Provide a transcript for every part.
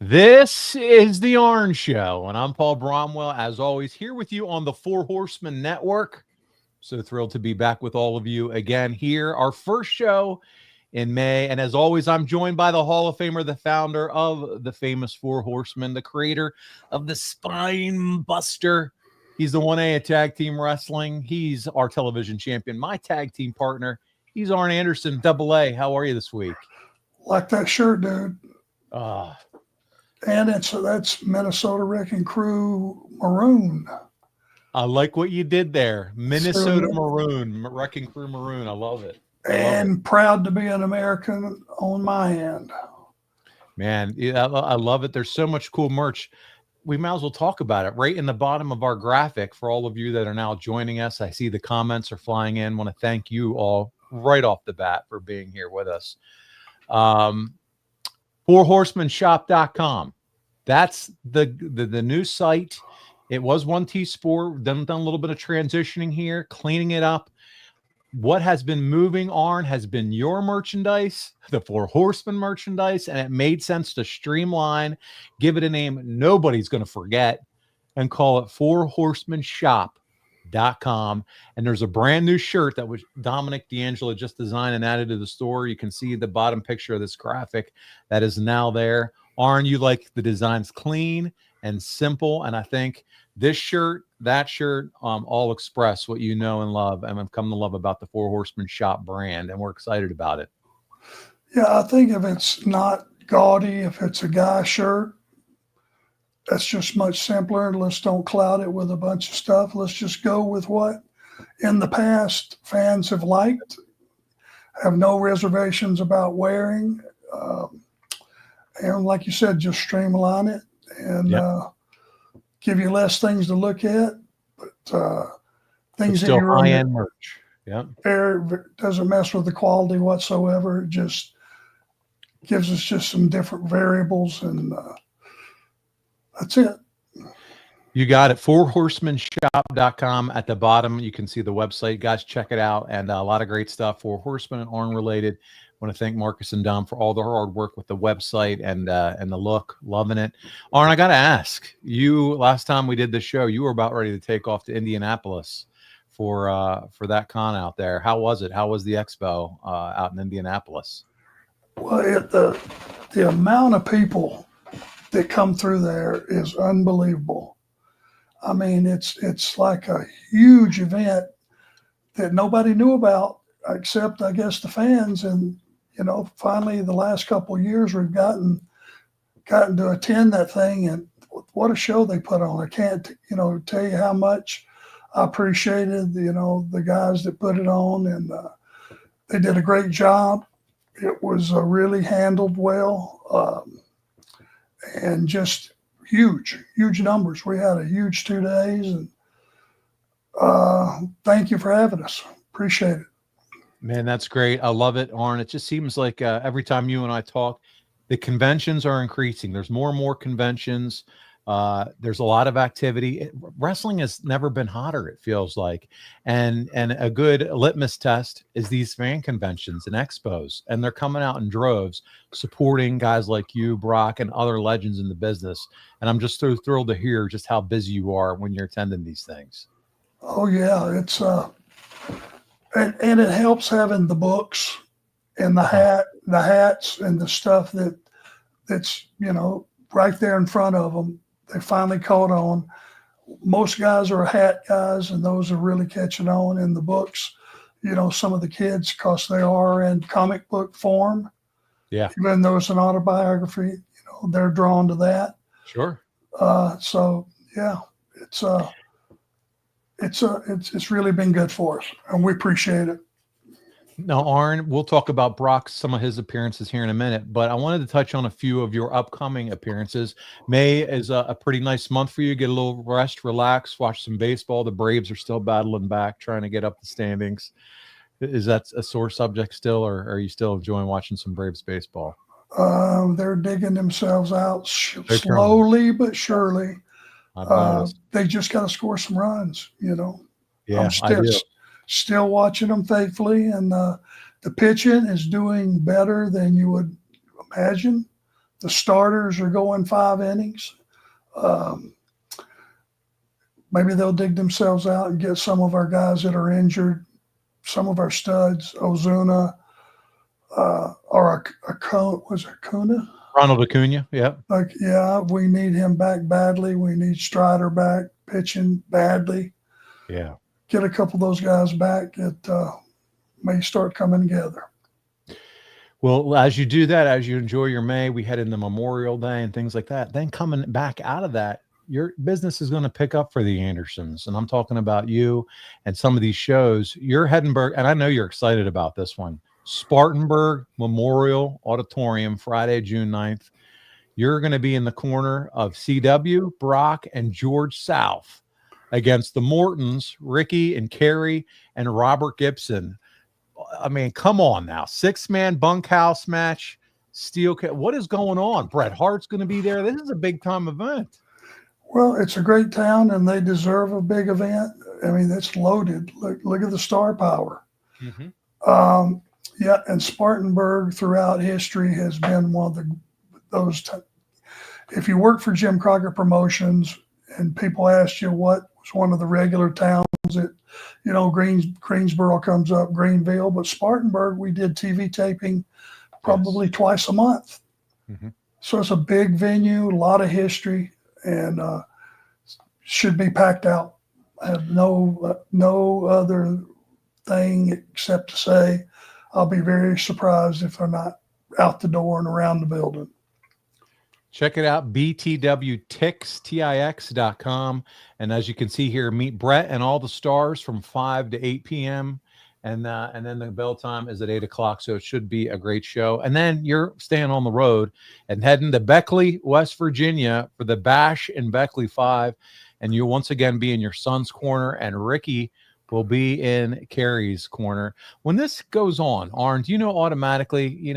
This is the Arn Show, and I'm Paul Bromwell, as always, here with you on the Four Horsemen Network. So thrilled to be back with all of you again here, our first show in May. And as always, I'm joined by the Hall of Famer, the founder of the famous Four Horsemen, the creator of the Spine Buster. He's the 1A at Tag Team Wrestling. He's our television champion, my tag team partner. He's Arn Anderson, AA. How are you this week? Like that shirt, dude. And that's Minnesota Wrecking Crew Maroon. I like what you did there. Minnesota Maroon, Wrecking Crew Maroon. I love it. And proud to be an American on my end. Man, I love it. There's so much cool merch. We might as well talk about it. Right in the bottom of our graphic, for all of you that are now joining us, I see the comments are flying in. I want to thank you all right off the bat for being here with us. FourHorsemenShop.com. That's the new site. It was 1T Sport. Done a little bit of transitioning here, cleaning it up. What has been moving, Arn, has been your merchandise, the Four Horsemen merchandise, and it made sense to streamline, give it a name nobody's going to forget, and call it FourHorsemenShop.com. And there's a brand new shirt that was Dominic D'Angelo just designed and added to the store. You can see the bottom picture of this graphic that is now there. Arn, you like the designs clean and simple, and I think this shirt, that shirt, all express what you know and love and have come to love about the Four Horsemen Shop brand, and we're excited about it. Yeah, I think if it's not gaudy, if it's a guy shirt, that's just much simpler. Let's don't cloud it with a bunch of stuff. Let's just go with what in the past fans have liked, have no reservations about wearing. And like you said, just streamline it and give you less things to look at, but things that still you high-end merch. Yeah, doesn't mess with the quality whatsoever. It just gives us just some different variables, and that's it. You got it. FourHorsemenShop.com. At the bottom, you can see the website. Guys, check it out, and a lot of great stuff. Four Horsemen and Arn related. I want to thank Marcus and Dom for all the hard work with the website and the look. Loving it. Arn, I got to ask you, last time we did the show, you were about ready to take off to Indianapolis for that con out there. How was it? How was the expo out in Indianapolis? Well, the amount of people that come through there is unbelievable. I mean, it's like a huge event that nobody knew about except, I guess, the fans. And finally, the last couple of years, we've gotten to attend that thing, and what a show they put on. I can't, tell you how much I appreciated, the guys that put it on, and they did a great job. It was really handled well, and just huge numbers. We had a huge 2 days, and thank you for having us. Appreciate it. Man, that's great. I love it, Arn. It just seems like every time you and I talk, the conventions are increasing. There's more and more conventions. There's a lot of activity. Wrestling has never been hotter, it feels like. And a good litmus test is these fan conventions and expos. And they're coming out in droves, supporting guys like you, Brock, and other legends in the business. And I'm just so thrilled to hear just how busy you are when you're attending these things. Oh, yeah. It's and it helps having the books and the hats and the stuff that's right there in front of them. They finally caught on. Most guys are hat guys, and those are really catching on. In the books, some of the kids, because they are in comic book form. Yeah. Even though it's an autobiography, they're drawn to that. Sure. So yeah, it's really been good for us, and we appreciate it. Now, Arn, we'll talk about Brock, some of his appearances here in a minute, but I wanted to touch on a few of your upcoming appearances. May is a pretty nice month for you. Get a little rest, relax, watch some baseball. The Braves are still battling back, trying to get up the standings. Is that a sore subject still, or are you still enjoying watching some Braves baseball? They're digging themselves out slowly but surely. They just got to score some runs, Yeah, I'm still watching them faithfully, and the pitching is doing better than you would imagine. the starters are going 5 innings. Maybe they'll dig themselves out and get some of our guys that are injured, some of our studs, Ozuna, or was it Acuna? Ronald Acuna, yeah. We need him back badly. We need Strider back, pitching badly. Yeah. Get a couple of those guys back. It may start coming together. Well, as you do that, as you enjoy your May, we head into Memorial Day and things like that. Then coming back out of that, your business is going to pick up for the Andersons. And I'm talking about you and some of these shows. You're Heddenberg, and I know you're excited about this one. Spartanburg Memorial Auditorium, Friday, June 9th. You're going to be in the corner of CW, Brock, and George South against the Mortons, Ricky and Kerry, and Robert Gibson. I mean, come on now. 6-man bunkhouse match, steel. What is going on? Bret Hart's going to be there. This is a big-time event. Well, it's a great town, and they deserve a big event. I mean, it's loaded. Look at the star power. Mm-hmm. And Spartanburg throughout history has been one of those. If you work for Jim Crockett Promotions and people ask you what was one of the regular towns that, Greensboro comes up, Greenville, but Spartanburg, we did TV taping probably twice a month. Mm-hmm. So it's a big venue, a lot of history, and should be packed out. I have no other thing except to say I'll be very surprised if they're not out the door and around the building. Check it out, btwtix.com. And as you can see here, meet Bret and all the stars from 5 to 8 p.m. And then the bell time is at 8 o'clock. So it should be a great show. And then you're staying on the road and heading to Beckley, West Virginia for the Bash in Beckley 5. And you'll once again be in your son's corner, and Ricky will be in Kerry's corner. When this goes on, Arn, do you know automatically,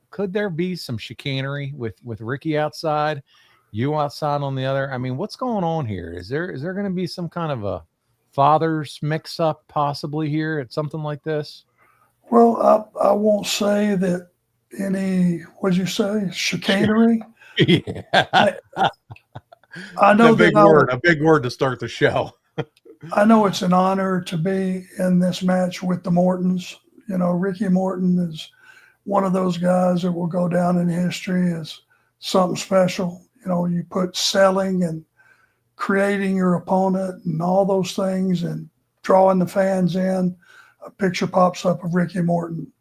could there be some chicanery with Ricky outside, you outside on the other? I mean, what's going on here? Is there going to be some kind of a father's mix-up possibly here at something like this? Well, I won't say that any, what'd you say, chicanery? Yeah. I know a big word to start the show. I know it's an honor to be in this match with the Mortons. Ricky Morton is one of those guys that will go down in history as something special. You put selling and creating your opponent and all those things and drawing the fans in. A picture pops up of Ricky Morton.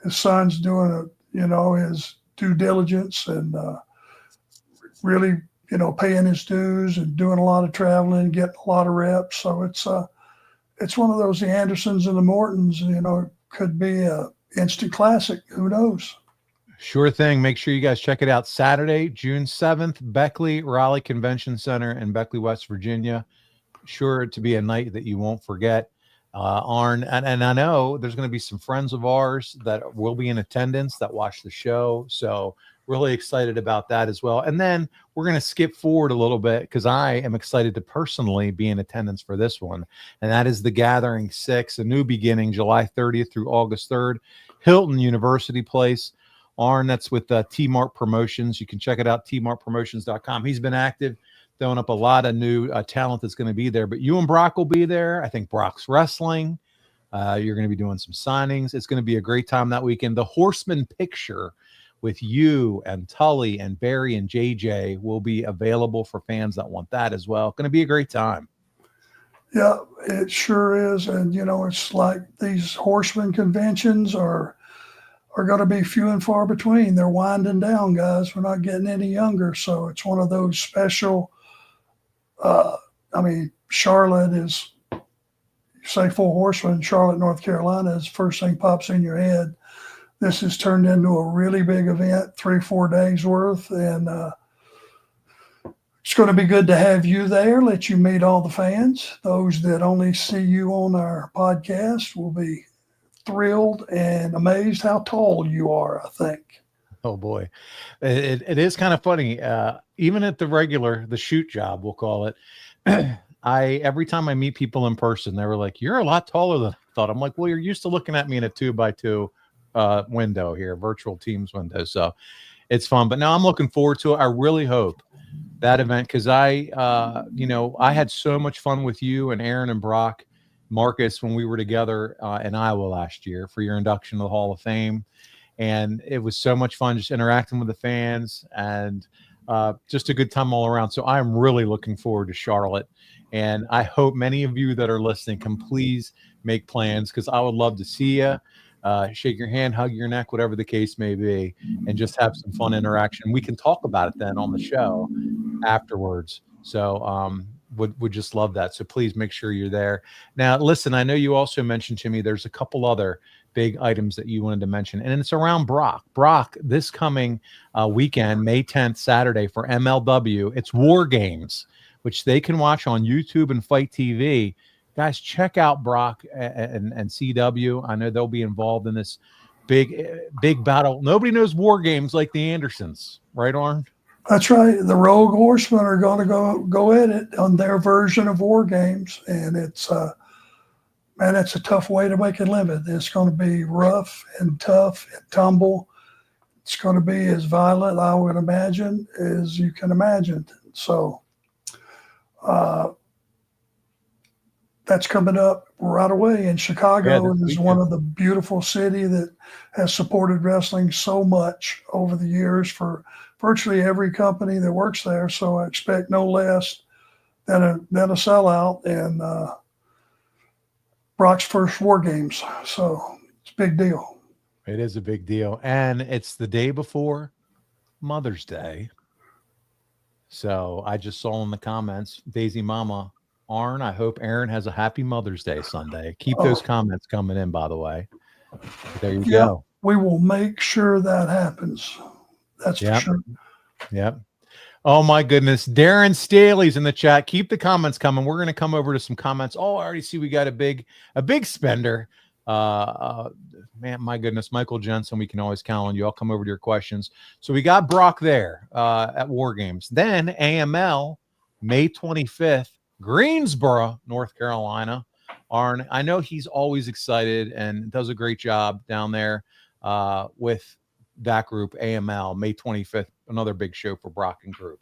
His son's doing his due diligence and really, paying his dues and doing a lot of traveling, getting a lot of reps. So it's one of those, the Andersons and the Mortons, could be a instant classic. Who knows? Sure thing. Make sure you guys check it out. Saturday, June 7th, Beckley Raleigh Convention Center in Beckley, West Virginia. Sure to be a night that you won't forget. Arn, and I know there's going to be some friends of ours that will be in attendance that watch the show. So really excited about that as well. And then we're going to skip forward a little bit because I am excited to personally be in attendance for this one. And that is the Gathering 6, a new beginning, July 30th through August 3rd, Hilton University Place. Arn, that's with T-Mart Promotions. You can check it out, tmartpromotions.com. He's been active, throwing up a lot of new talent that's going to be there. But you and Brock will be there. I think Brock's wrestling. You're going to be doing some signings. It's going to be a great time that weekend. The Horseman picture with you and Tully and Barry and JJ will be available for fans that want that as well. Going to be a great time. Yeah, it sure is. And, it's like these Horseman conventions are going to be few and far between. They're winding down, guys. We're not getting any younger. So it's one of those special, Charlotte is, you say Four Horsemen, Charlotte, North Carolina is first thing pops in your head. This has turned into a really big event, 3-4 days worth. And it's going to be good to have you there, let you meet all the fans. Those that only see you on our podcast will be thrilled and amazed how tall you are, I think. Oh boy. It is kind of funny. Even at the shoot job, we'll call it. Every time I meet people in person, they were like, "You're a lot taller than I thought." I'm like, "Well, you're used to looking at me in a 2x2 window here, virtual Teams window." So it's fun. But now I'm looking forward to it. I really hope that event, because I had so much fun with you and Aaron and Brock, Marcus, when we were together in Iowa last year for your induction to the Hall of Fame. And it was so much fun just interacting with the fans, and just a good time all around. So I'm really looking forward to Charlotte. And I hope many of you that are listening can please make plans, because I would love to see you, shake your hand, hug your neck, whatever the case may be, and just have some fun interaction. We can talk about it then on the show afterwards. So would just love that. So please make sure you're there. Now, listen, I know you also mentioned to me there's a couple other big items that you wanted to mention, and it's around Brock. Brock, this coming weekend, May 10th, Saturday, for MLW, it's War Games, which they can watch on YouTube and Fight TV. Guys, check out Brock and CW. I know they'll be involved in this big battle. Nobody knows War Games like the Andersons, right, Arn? That's right. The Rogue Horsemen are going to go at it on their version of War Games, and it's it's a tough way to make a living. It's going to be rough and tough and tumble. It's going to be as violent, I would imagine, as you can imagine. So that's coming up right away. And Chicago is one of the beautiful city that has supported wrestling so much over the years for virtually every company that works there. So I expect no less than a sellout, and Brock's first War Games. So it's a big deal. It is a big deal. And it's the day before Mother's Day. So I just saw in the comments, Daisy Mama, Arn, I hope Aaron has a happy Mother's Day Sunday. Keep those comments coming in, by the way. There you go. We will make sure that happens. That's for sure. Yep. Oh my goodness. Darren Staley's in the chat. Keep the comments coming. We're going to come over to some comments. Oh, I already see we got a big spender. Man, my goodness, Michael Jensen, we can always count on you. I'll come over to your questions. So we got Brock there at War Games. Then AML, May 25th, Greensboro, North Carolina. Arn, I know he's always excited and does a great job down there with that group, AML, May 25th, another big show for Brock and group.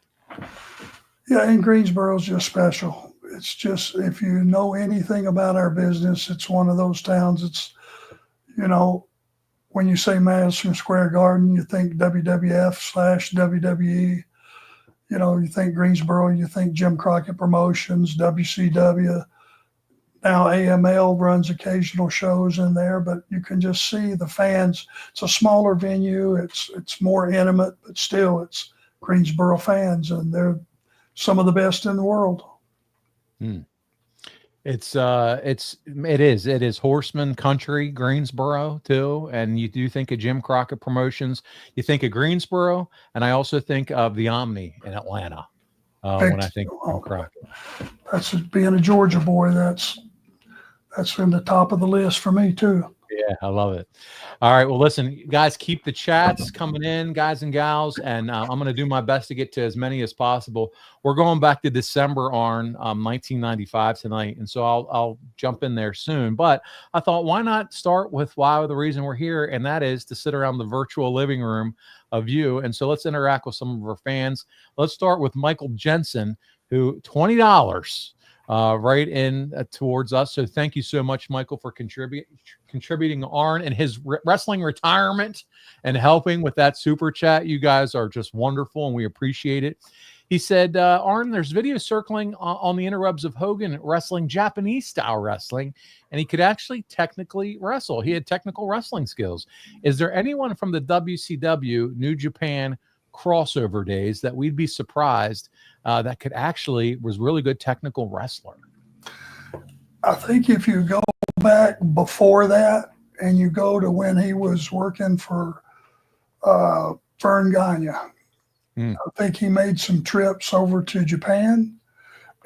Yeah, and Greensboro's just special. It's just, if you know anything about our business, it's one of those towns. It's, when you say Madison Square Garden, you think WWF/WWE. You think Greensboro, you think Jim Crockett Promotions, WCW. Now AML runs occasional shows in there, but you can just see the fans. It's a smaller venue. It's more intimate, but still it's Greensboro fans, and they're some of the best in the world. It is Horseman country, Greensboro too. And you do think of Jim Crockett Promotions, you think of Greensboro, and I also think of the Omni in Atlanta when I think of Jim Crockett. That's being a Georgia boy. That's in the top of the list for me too. Yeah, I love it. All right. Well, listen, guys, keep the chats coming in, guys and gals, and I'm going to do my best to get to as many as possible. We're going back to December, Arn, 1995 tonight, and so I'll jump in there soon. But I thought, why not start with the reason we're here, and that is to sit around the virtual living room of you. And so let's interact with some of our fans. Let's start with Michael Jensen, who $20 right in towards us. So thank you so much, Michael, for contributing Arn and his wrestling retirement and helping with that super chat. You guys are just wonderful, and we appreciate it. He said, Arn, there's videos circling on the interwebs of Hogan wrestling Japanese style wrestling, and he could actually technically wrestle. He had technical wrestling skills. Is there anyone from the WCW New Japan crossover days that we'd be surprised that could actually was really good technical wrestler? I think if you go back before that and you go to when he was working for Vern Gagne, I think he made some trips over to Japan,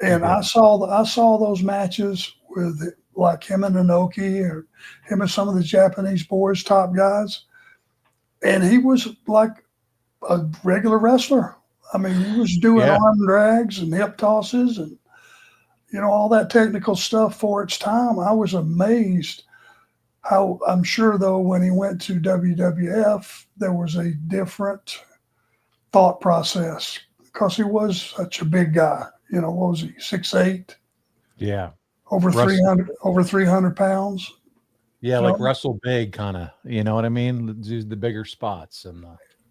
and I saw those matches with like him and Inoki, or him and some of the Japanese boys, top guys, and he was like a regular wrestler. I mean, he was doing arm drags and hip tosses and, all that technical stuff for its time. I was amazed how, I'm sure though, when he went to WWF, there was a different thought process, because he was such a big guy. You know, what was he, 6'8"? Yeah. Over 300 pounds. Yeah, like wrestle big, kind of. You know what I mean? Do the bigger spots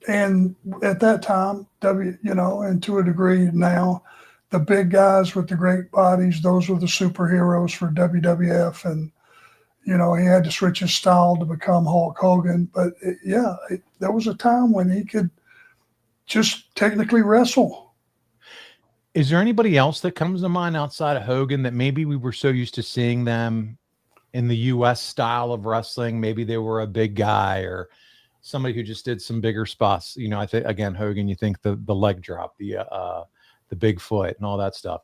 and at that time, and to a degree now, the big guys with the great bodies, those were the superheroes for WWF, and he had to switch his style to become Hulk Hogan. But there was a time when he could just technically wrestle. Is there anybody else that comes to mind outside of Hogan that maybe we were so used to seeing them in the U.S. style of wrestling? Maybe they were a big guy or somebody who just did some bigger spots. I think, again, Hogan, you think the leg drop, the Bigfoot and all that stuff.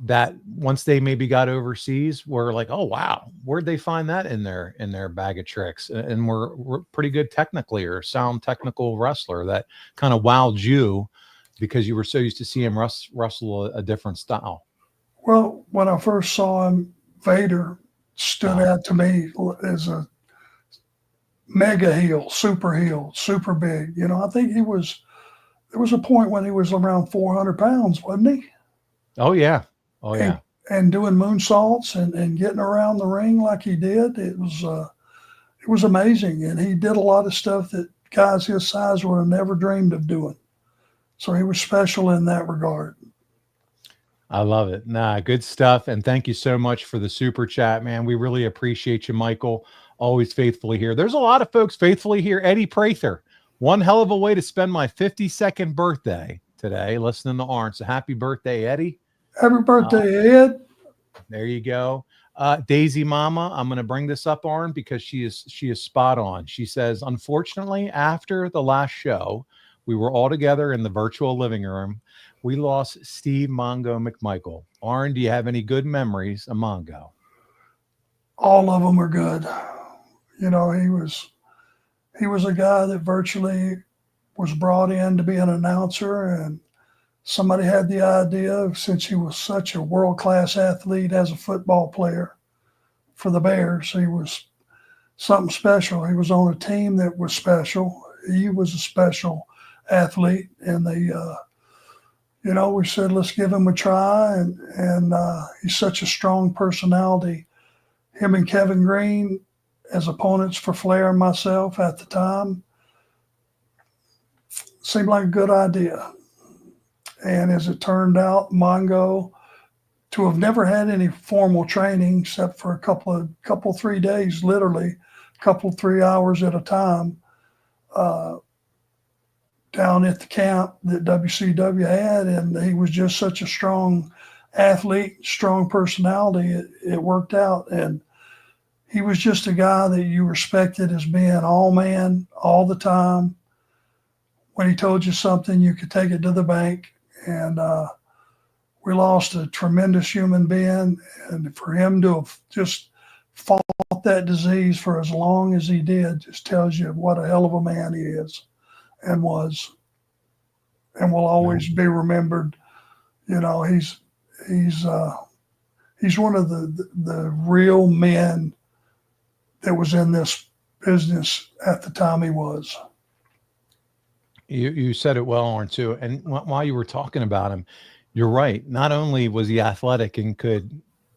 That once they maybe got overseas, we're like, oh wow, where'd they find that in their bag of tricks? And we're pretty good technically, or sound technical wrestler that kind of wowed you because you were so used to see him wrestle a different style. Well, when I first saw him, Vader stood out to me as a mega heel, super big. I think there was a point when he was around 400 pounds, wasn't he? Oh yeah. Oh yeah. And doing moonsaults and getting around the ring like he did. It was amazing. And he did a lot of stuff that guys his size would have never dreamed of doing. So he was special in that regard. I love it. Nah, good stuff. And thank you so much for the super chat, man. We really appreciate you, Michael. Always faithfully here. There's a lot of folks faithfully here. Eddie Prather, one hell of a way to spend my 52nd birthday today, listening to Arn. So happy birthday, Eddie. Happy birthday, Ed. There you go. Daisy Mama, I'm going to bring this up, Arn, because she is spot on. She says, unfortunately, after the last show, we were all together in the virtual living room. We lost Steve Mongo McMichael. Arn, do you have any good memories of Mongo? All of them are good. He was a guy that virtually was brought in to be an announcer, and somebody had the idea, since he was such a world-class athlete as a football player for the Bears, he was something special. He was on a team that was special. He was a special athlete, and they, we said, let's give him a try, and he's such a strong personality. Him and Kevin Green as opponents for Flair and myself at the time seemed like a good idea. And as it turned out, Mongo, to have never had any formal training except for a couple 3 days, literally, 3 hours at a time, down at the camp that WCW had, and he was just such a strong athlete, strong personality. It worked out, and he was just a guy that you respected as being all man all the time. When he told you something, you could take it to the bank. And we lost a tremendous human being, and for him to have just fought that disease for as long as he did just tells you what a hell of a man he is and was, and will always be remembered. He's one of the real men that was in this business at the time he was. You said it well, Arn, too. And while you were talking about him, you're right. Not only was he athletic and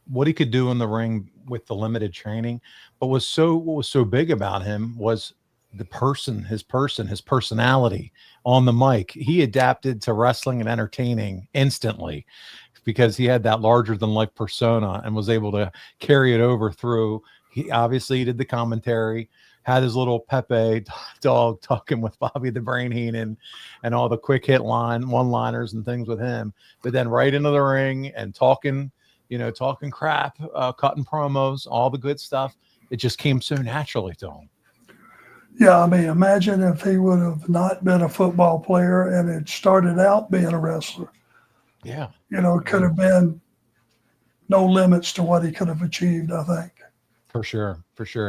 what he could do in the ring with the limited training, but what was so big about him was his personality on the mic. He adapted to wrestling and entertaining instantly because he had that larger than life persona and was able to carry it over through. He obviously did the commentary, had his little Pepe dog talking with Bobby the Brain Heenan and all the quick hit one-liners and things with him, but then right into the ring and talking crap, cutting promos, all the good stuff. It just came so naturally to him. Yeah, I mean, imagine if he would have not been a football player and had started out being a wrestler. Yeah. It could have been no limits to what he could have achieved, I think. For sure.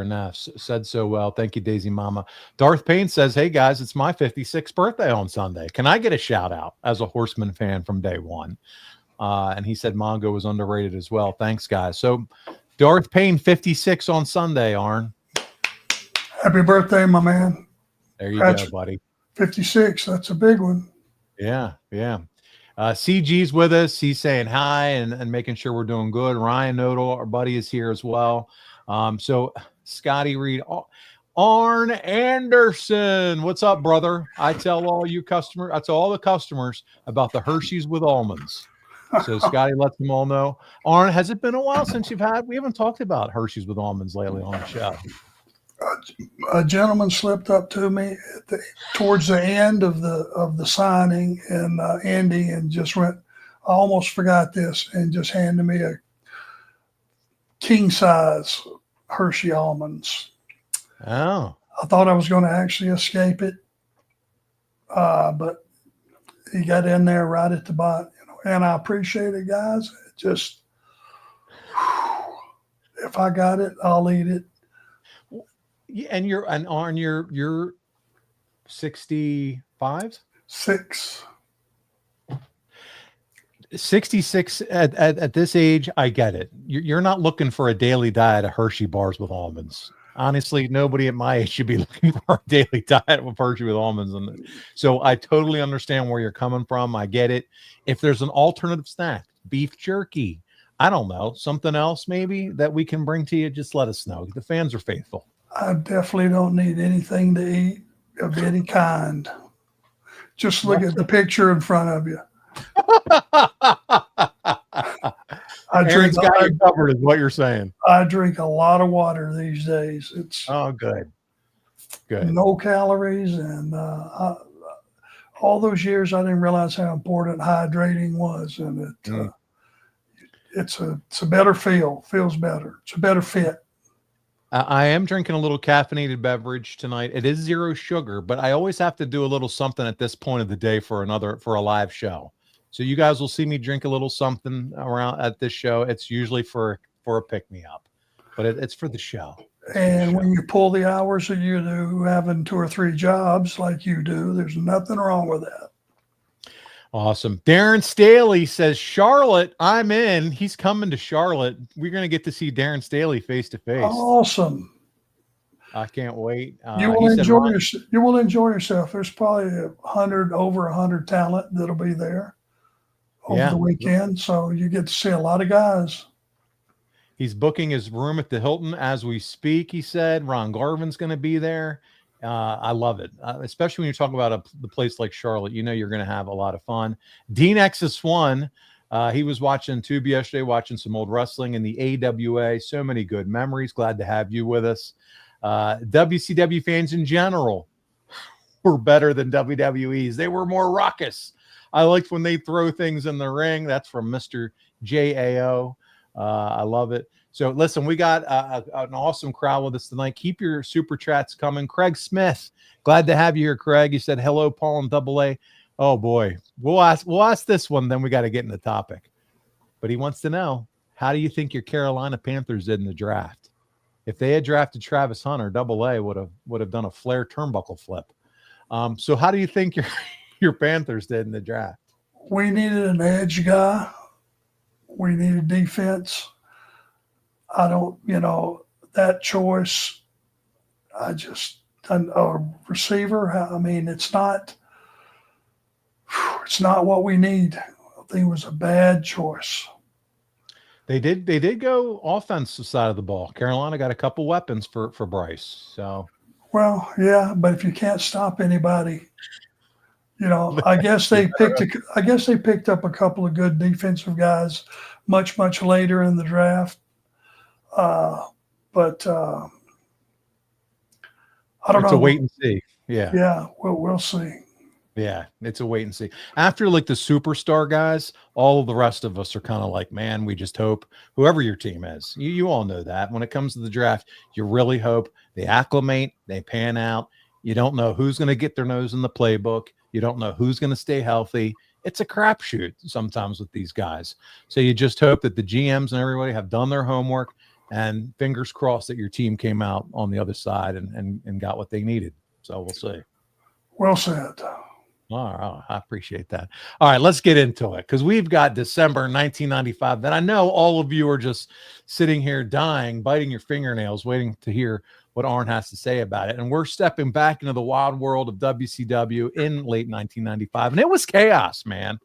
Nah, said so well. Thank you, Daisy Mama. Darth Payne says, hey, guys, it's my 56th birthday on Sunday. Can I get a shout out as a Horseman fan from day one? And he said Mongo was underrated as well. Thanks, guys. So Darth Payne, 56 on Sunday, Arn. Happy birthday, my man. There you go, buddy. 56. That's a big one. Yeah. CG's with us. He's saying hi and making sure we're doing good. Ryan Nodal, our buddy, is here as well. So Scotty Reed, Arn Anderson, what's up, brother? I tell all the customers about the Hershey's with almonds. So Scotty lets them all know. Arn, has it been a while since we haven't talked about Hershey's with almonds lately on the show? A gentleman slipped up to me towards the end of the signing, and Andy, and just went, I almost forgot this, and just handed me a king size Hershey almonds. Oh, I thought I was going to actually escape it, but he got in there right at the bottom, and I appreciate it, guys. It just, if I got it, I'll eat it. And Arn, you're 65? 66 at this age. I get it. You're not looking for a daily diet of Hershey bars with almonds. Honestly, nobody at my age should be looking for a daily diet of Hershey with almonds. And so I totally understand where you're coming from. I get it. If there's an alternative snack, beef jerky, I don't know, something else maybe that we can bring to you, just let us know. The fans are faithful. I definitely don't need anything to eat of any kind. Just look at the picture in front of you. Aaron's got you covered, is what you're saying. I drink a lot of water these days. It's good. No calories, and all those years I didn't realize how important hydrating was, and it's a better feel. Feels better. It's a better fit. I am drinking a little caffeinated beverage tonight. It is 0 sugar, but I always have to do a little something at this point of the day for a live show. So you guys will see me drink a little something around at this show. It's usually for a pick-me-up, but it's for the show. And when you pull the hours that you do, having 2 or 3 jobs like you do, there's nothing wrong with that. Awesome. Darren Staley says, Charlotte, I'm in. He's coming to Charlotte. We're going to get to see Darren Staley face to face. Awesome. I can't wait. You will enjoy yourself. There's probably over 100 talent that'll be there over the weekend. So you get to see a lot of guys. He's booking his room at the Hilton as we speak, he said. Ron Garvin's going to be there. I love it, especially when you're talking about the place like Charlotte. You're going to have a lot of fun. Dean Xs1, he was watching Tube yesterday, watching some old wrestling in the AWA. So many good memories. Glad to have you with us. WCW fans in general were better than WWE's. They were more raucous. I liked when they throw things in the ring. That's from Mr. JAO. I love it. So listen, we got an awesome crowd with us tonight. Keep your super chats coming. Craig Smith, glad to have you here, Craig. You said hello, Paul and AA. Oh boy, we'll ask this one. Then we got to get in the topic. But he wants to know, how do you think your Carolina Panthers did in the draft? If they had drafted Travis Hunter, AA would have done a Flair turnbuckle flip. So how do you think your Panthers did in the draft? We needed an edge guy. We needed defense. I don't, that choice, a receiver, I mean, it's not what we need. I think it was a bad choice. They did go offensive side of the ball. Carolina got a couple weapons for Bryce. So, well, yeah, but if you can't stop anybody, I guess they picked up a couple of good defensive guys much later in the draft. But I don't know. It's a wait and see. Yeah. Yeah. We'll see. Yeah. It's a wait and see. After like the superstar guys, all of the rest of us are kind of like, man, we just hope whoever your team is, you all know that when it comes to the draft, you really hope they acclimate, they pan out. You don't know who's going to get their nose in the playbook. You don't know who's going to stay healthy. It's a crapshoot sometimes with these guys. So you just hope that the GMs and everybody have done their homework, and fingers crossed that your team came out on the other side and got what they needed. So we'll see. Well said. All right. I appreciate that. All right, let's get into it, because we've got December 1995. That I know all of you are just sitting here dying, biting your fingernails, waiting to hear what Arn has to say about it. And we're stepping back into the wild world of WCW in late 1995. And it was chaos, man.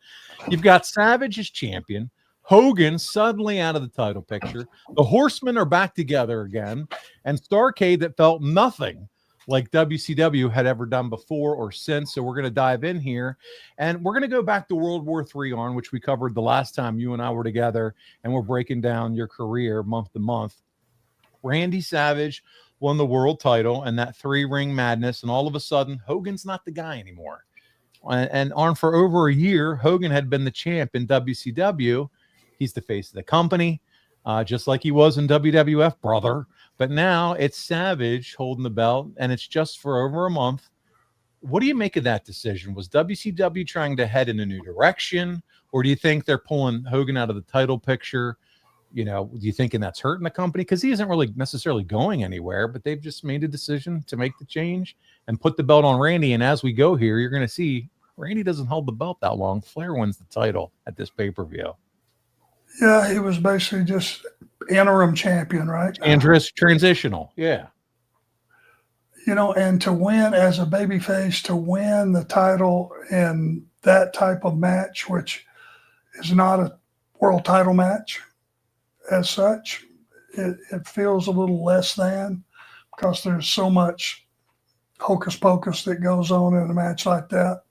You've got Savage as champion, Hogan suddenly out of the title picture. The Horsemen are back together again, and Starrcade that felt nothing like WCW had ever done before or since. So we're going to dive in here, and we're going to go back to World War III, Arn, which we covered the last time you and I were together, and we're breaking down your career month to month. Randy Savage won the world title and that 3-ring madness, and all of a sudden, Hogan's not the guy anymore. And Arn, for over a year, Hogan had been the champ in WCW. He's the face of the company, just like he was in WWF, brother. But now it's Savage holding the belt, and it's just for over a month. What do you make of that decision? Was WCW trying to head in a new direction, or do you think they're pulling Hogan out of the title picture? You know, do you thinking that's hurting the company? Because he isn't really necessarily going anywhere, but they've just made a decision to make the change and put the belt on Randy. And as we go here, you're going to see Randy doesn't hold the belt that long. Flair wins the title at this pay-per-view. Yeah, he was basically just interim champion, right? Transitional, yeah. You know, and to win as a babyface, to win the title in that type of match, which is not a world title match as such, it feels a little less than, because there's so much hocus pocus that goes on in a match like that.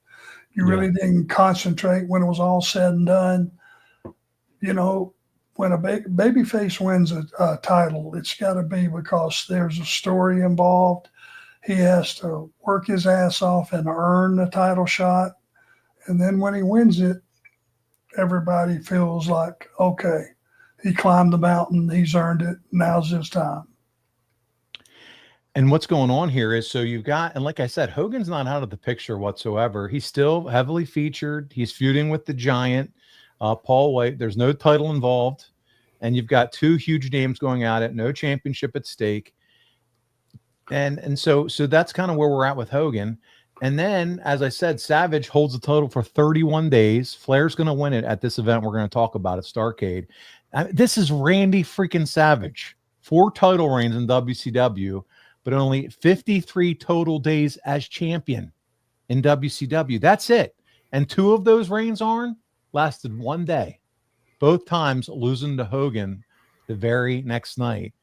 You really didn't concentrate when it was all said and done. You know, when a babyface wins a title, it's got to be because there's a story involved. He has to work his ass off and earn the title shot. And then when he wins it, everybody feels like, okay, he climbed the mountain, he's earned it, now's his time. And what's going on here is, so you've got, and like I said, Hogan's not out of the picture whatsoever. He's still heavily featured. He's feuding with the Giant. Paul White. There's no title involved, and you've got two huge names going at it, no championship at stake. And so that's kind of where we're at with Hogan. And then, as I said, Savage holds the title for 31 days. Flair's going to win it at this event we're going to talk about at Starrcade. This is Randy freaking Savage. 4 title reigns in WCW, but only 53 total days as champion in WCW. That's it. And 2 of those reigns, Arn, lasted 1 day, both times losing to Hogan the very next night.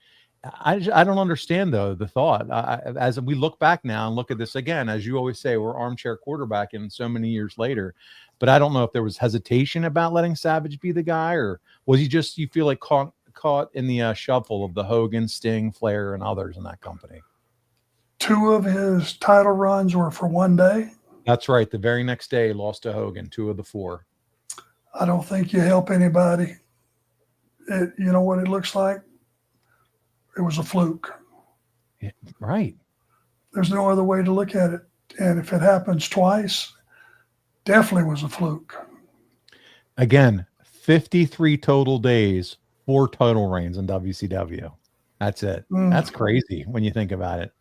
I don't understand, though, the thought. As we look back now and look at this again, as you always say, we're armchair quarterbacking so many years later. But I don't know if there was hesitation about letting Savage be the guy, or was he just, you feel like, caught in the shuffle of the Hogan, Sting, Flair, and others in that company? 2 of his title runs were for 1 day. That's right. The very next day, lost to Hogan, 2 of the 4. I don't think you help anybody. You know what it looks like? It was a fluke. Yeah, right. There's no other way to look at it. And if it happens twice, definitely was a fluke. Again, 53 total days, 4 title reigns in WCW. That's it. That's crazy when you think about it.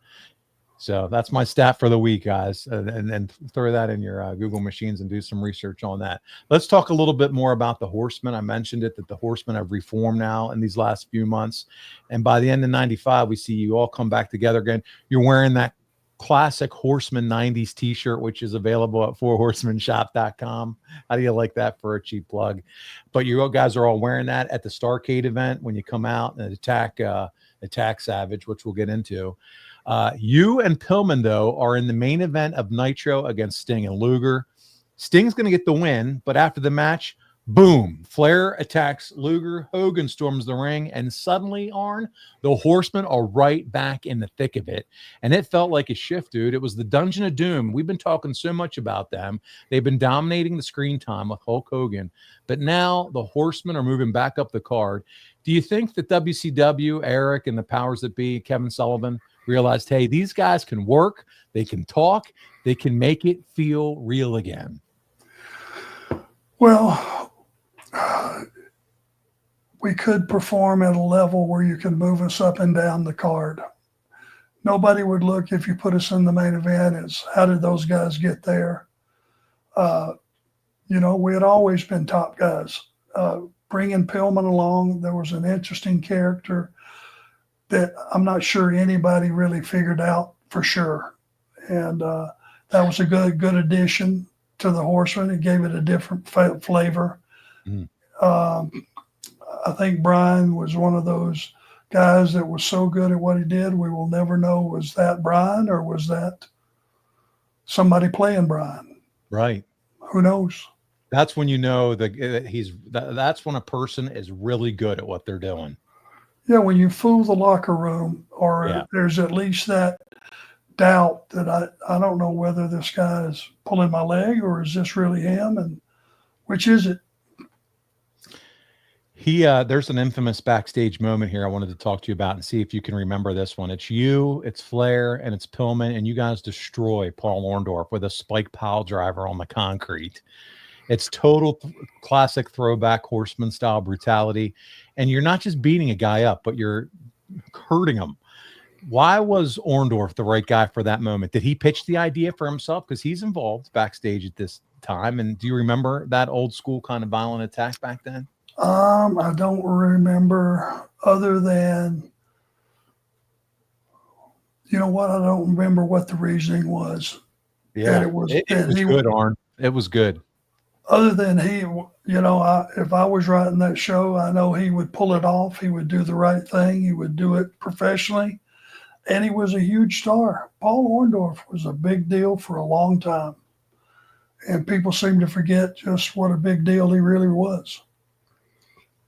So that's my stat for the week, guys. And throw that in your Google machines and do some research on that. Let's talk a little bit more about the Horsemen. I mentioned it, that the Horsemen have reformed now in these last few months. And by the end of 95, we see you all come back together again. You're wearing that classic Horseman 90s t-shirt, which is available at fourhorsemanshop.com. How do you like that for a cheap plug? But you guys are all wearing that at the Starrcade event when you come out and attack Savage, which we'll get into. You and Pillman, though, are in the main event of Nitro against Sting and Luger. Sting's going to get the win, but after the match, boom, Flair attacks Luger, Hogan storms the ring, and suddenly, Arn, the Horsemen are right back in the thick of it. And it felt like a shift, dude. It was the Dungeon of Doom. We've been talking so much about them. They've been dominating the screen time with Hulk Hogan, but now the Horsemen are moving back up the card. Do you think that WCW, Eric, and the powers that be, Kevin Sullivan, realized, hey, these guys can work, they can talk, they can make it feel real again? Well, we could perform at a level where you can move us up and down the card. Nobody would look, if you put us in the main event, as how did those guys get there? You know, we had always been top guys. Bringing Pillman along, there was an interesting character. that I'm not sure anybody really figured out for sure. And that was a good addition to the Horsemen. It gave it a different flavor. Mm. I think Brian was one of those guys that was so good at what he did, we will never know, was that Brian or was that somebody playing Brian? Right. Who knows? That's when you know that's when a person is really good at what they're doing. Yeah, when you fool the locker room, or there's at least that doubt that I don't know whether this guy is pulling my leg or is this really him, and which is it? There's an infamous backstage moment here I wanted to talk to you about and see if you can remember this one. It's you, it's Flair, and it's Pillman, and you guys destroy Paul Orndorff with a spike pile driver on the concrete. It's total classic throwback Horseman style brutality, and you're not just beating a guy up, but you're hurting him. Why was Orndorff the right guy for that moment? Did he pitch the idea for himself? Because he's involved backstage at this time. And do you remember that old school kind of violent attack back then? I don't remember, other than, you know what? I don't remember what the reasoning was. Yeah, it was good, Arn. It was good. Other than if I was writing that show, I know he would pull it off. He would do the right thing. He would do it professionally. And he was a huge star. Paul Orndorff was a big deal for a long time. And people seem to forget just what a big deal he really was.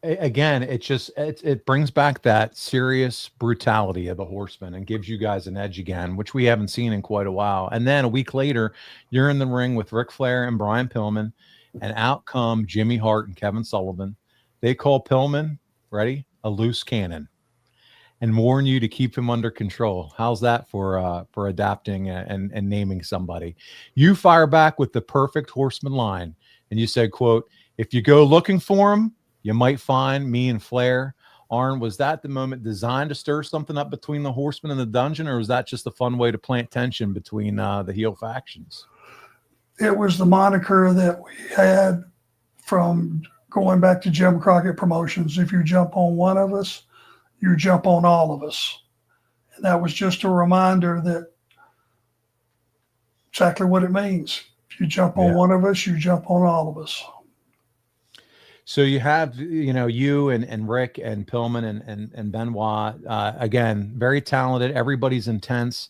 Again, it brings back that serious brutality of the Horsemen and gives you guys an edge again, which we haven't seen in quite a while. And then a week later, you're in the ring with Ric Flair and Brian Pillman, and out come Jimmy Hart and Kevin Sullivan. They call Pillman, ready, a loose cannon, and warn you to keep him under control. How's that for adapting and naming somebody? You fire back with the perfect Horseman line, and you said, quote, "If you go looking for him, you might find me and Flair." Arn, was that the moment designed to stir something up between the Horsemen and the dungeon, or was that just a fun way to plant tension between the heel factions? It was the moniker that we had from going back to Jim Crockett Promotions. If you jump on one of us, you jump on all of us. And that was just a reminder that exactly what it means. If you jump on one of us, you jump on all of us. So you have, you and Rick and Pillman and Benoit, again, very talented. Everybody's intense.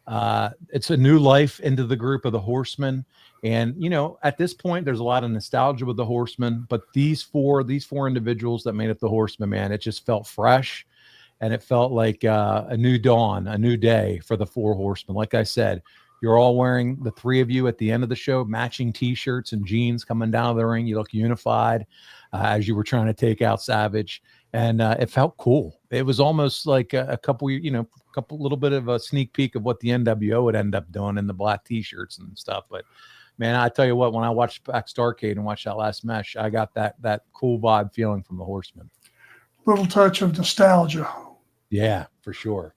It's a new life into the group of the Horsemen. And, at this point, there's a lot of nostalgia with the Horsemen, but these four individuals that made up the Horsemen, man, it just felt fresh, and it felt like a new dawn, a new day for the Four Horsemen. Like I said, you're all wearing, the three of you at the end of the show, matching T-shirts and jeans coming down the ring. You look unified as you were trying to take out Savage, and it felt cool. It was almost like a couple little bit of a sneak peek of what the NWO would end up doing in the black T-shirts and stuff. But man, I tell you what, when I watched back Starrcade and watched that last match, I got that cool vibe feeling from the Horsemen. Little touch of nostalgia. Yeah, for sure.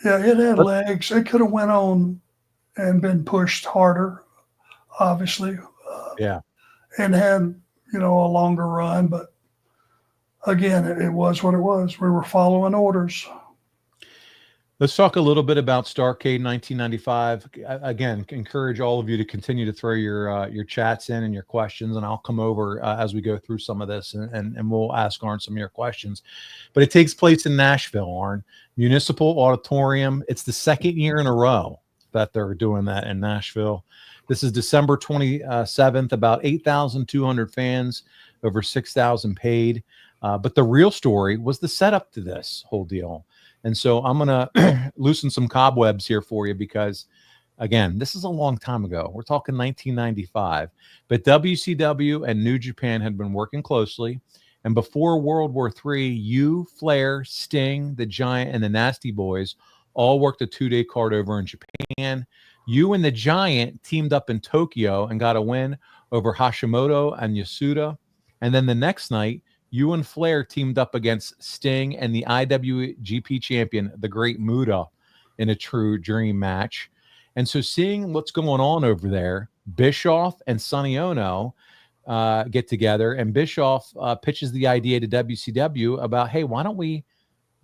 Yeah, it had legs. It could have went on and been pushed harder, obviously. And had, a longer run. But again, it was what it was. We were following orders. Let's talk a little bit about Starrcade 1995. Again, encourage all of you to continue to throw your chats in and your questions, and I'll come over as we go through some of this, and we'll ask Arn some of your questions. But it takes place in Nashville, Arn, Municipal Auditorium. It's the second year in a row that they're doing that in Nashville. This is December 27th, about 8,200 fans, over 6,000 paid. But the real story was the setup to this whole deal. And so I'm going to loosen some cobwebs here for you because, again, this is a long time ago. We're talking 1995. But WCW and New Japan had been working closely. And before World War III, you, Flair, Sting, the Giant, and the Nasty Boys all worked a 2-day card over in Japan. You and the Giant teamed up in Tokyo and got a win over Hashimoto and Yasuda. And then the next night, you and Flair teamed up against Sting and the IWGP champion, the Great Muta, in a true dream match. And so seeing what's going on over there, Bischoff and Sonny Ono get together, and Bischoff pitches the idea to WCW about, hey, why don't we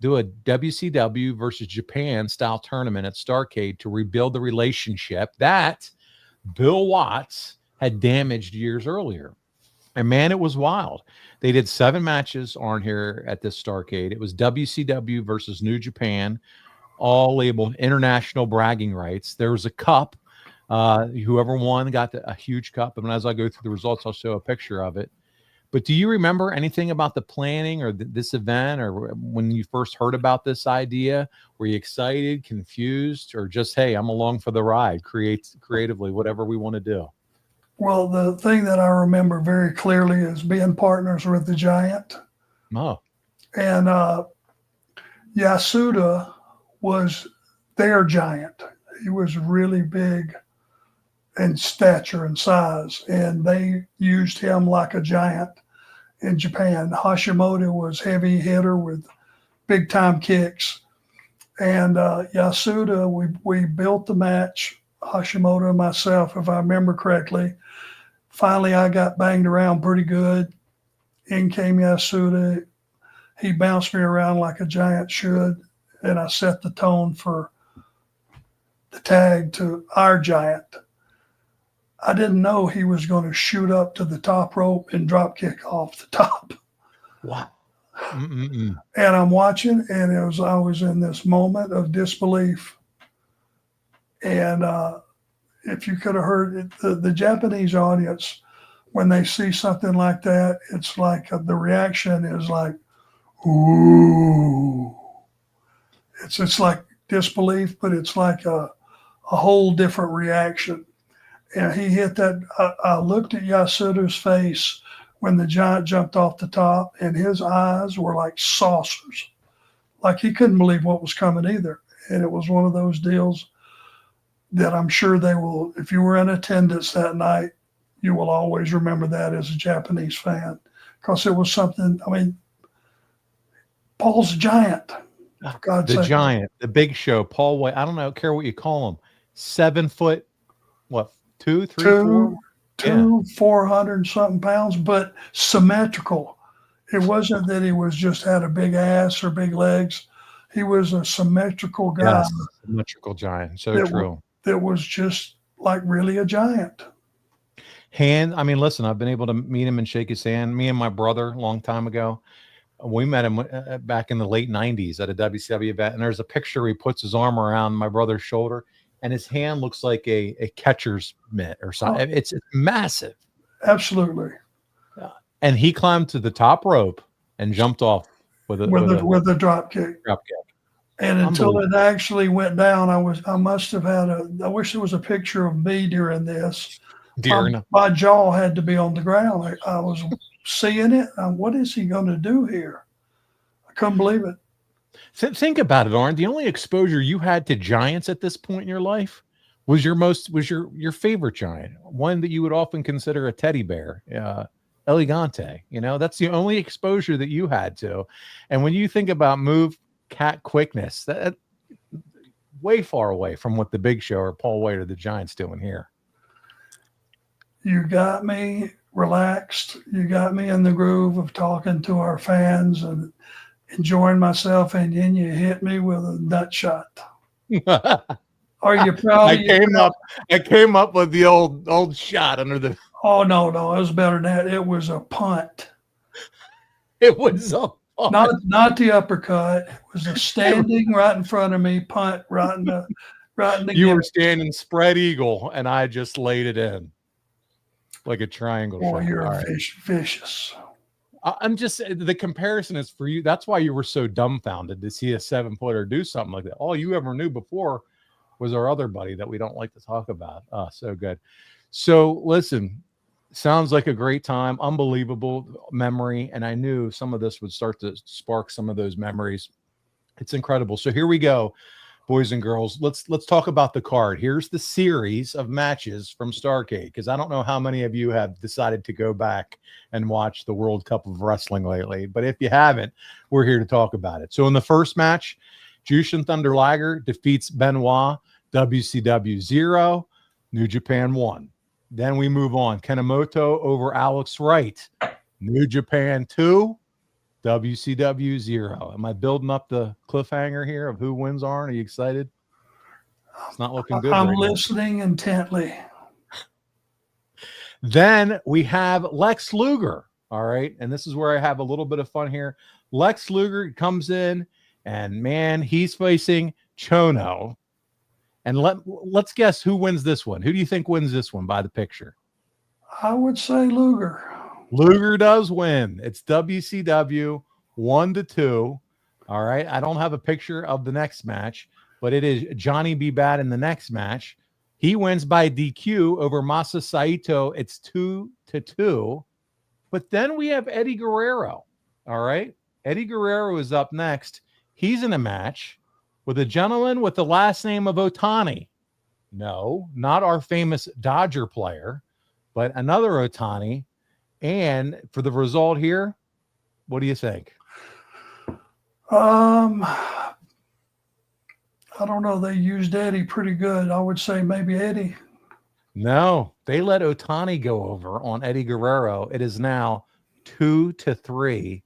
do a WCW versus Japan style tournament at Starrcade to rebuild the relationship that Bill Watts had damaged years earlier. And man, it was wild. They did 7 matches on here at this Starrcade. It was WCW versus New Japan, all labeled international bragging rights. There was a cup. Whoever won got a huge cup. And as I go through the results, I'll show a picture of it. But do you remember anything about the planning or this event, or when you first heard about this idea? Were you excited, confused, or just, hey, I'm along for the ride, creatively, whatever we want to do? Well, the thing that I remember very clearly is being partners with the Giant. Oh. And Yasuda was their Giant. He was really big in stature and size, and they used him like a giant in Japan. Hashimoto was heavy hitter with big time kicks. And Yasuda, we built the match, Hashimoto and myself, if I remember correctly. Finally, I got banged around pretty good. In came Yasuda. He bounced me around like a giant should, and I set the tone for the tag to our Giant. I didn't know he was going to shoot up to the top rope and drop kick off the top. Wow. And I'm watching, and I was in this moment of disbelief. And if you could have heard it, the Japanese audience, when they see something like that, it's like the reaction is like, ooh. It's like disbelief, but it's like a whole different reaction. And he hit that. I looked at Yasuda's face when the Giant jumped off the top, and his eyes were like saucers. Like he couldn't believe what was coming either. And it was one of those deals that I'm sure they will, if you were in attendance that night, you will always remember that as a Japanese fan, because it was something, I mean, Paul's a Giant. For God's sake. Giant, the Big Show, Paul White. I don't care what you call him. 7 foot, what, 2, 3, 4? 400 something pounds, but symmetrical. It wasn't that he was just had a big ass or big legs. He was a symmetrical guy. Yes, symmetrical giant. So true. That was just like really a giant. I mean, listen, I've been able to meet him and shake his hand. Me and my brother, a long time ago, we met him back in the late 90s at a WCW event. And there's a picture where he puts his arm around my brother's shoulder, and his hand looks like a catcher's mitt or something. Oh. It's massive. Absolutely. And he climbed to the top rope and jumped off with a drop kick. And until it actually went down, I must have had I wish there was a picture of me during this. My jaw had to be on the ground. I was seeing it. What is he going to do here? I couldn't believe it. Think about it, Arn. The only exposure you had to giants at this point in your life was your favorite giant, one that you would often consider a teddy bear, Elegante. You know, that's the only exposure that you had to. And when you think about move cat quickness, that way far away from what the Big Show or Paul White or the Giants doing here. You got me relaxed. You got me in the groove of talking to our fans and enjoying myself, and then you hit me with a nut shot. Are you proud? I came up with the old shot under the. Oh no, it was better than that. It was a punt. It was a punt. Not the uppercut. It was a standing right in front of me punt right in the. You were standing spread eagle, and I just laid it in like a triangle. Oh, you're vicious. I'm just, the comparison is for you. That's why you were so dumbfounded to see a 7-footer do something like that. All you ever knew before was our other buddy that we don't like to talk about. Oh, so good. So listen, sounds like a great time, unbelievable memory. And I knew some of this would start to spark some of those memories. It's incredible. So here we go, boys and girls. Let's talk about the card. Here's the series of matches from Starrcade, because I don't know how many of you have decided to go back and watch the World Cup of Wrestling lately, but if you haven't, we're here to talk about it. So in the first match, Jushin Thunder Liger defeats Benoit, WCW 0, New Japan 1. Then we move on. Kanemoto over Alex Wright, New Japan 2, WCW 0. Am I building up the cliffhanger here of who wins, Arn? Are you excited? It's not looking good I'm right now. listening intently. Then we have Lex Luger. All right. And this is where I have a little bit of fun here. Lex Luger comes in, and man, he's facing Chono. And let's guess who wins this one. Who do you think wins this one by the picture? I would say Luger. Luger does win. It's WCW 1-2. All right. I don't have a picture of the next match, but it is Johnny B. Bad in the next match. He wins by DQ over Masa Saito. It's 2-2. But then we have Eddie Guerrero. All right. Eddie Guerrero is up next. He's in a match with a gentleman with the last name of Otani. No, not our famous Dodger player, but another Otani. And for the result here, what do you think? I don't know. They used Eddie pretty good. I would say maybe Eddie. No, they let Otani go over on Eddie Guerrero. It is now 2-3.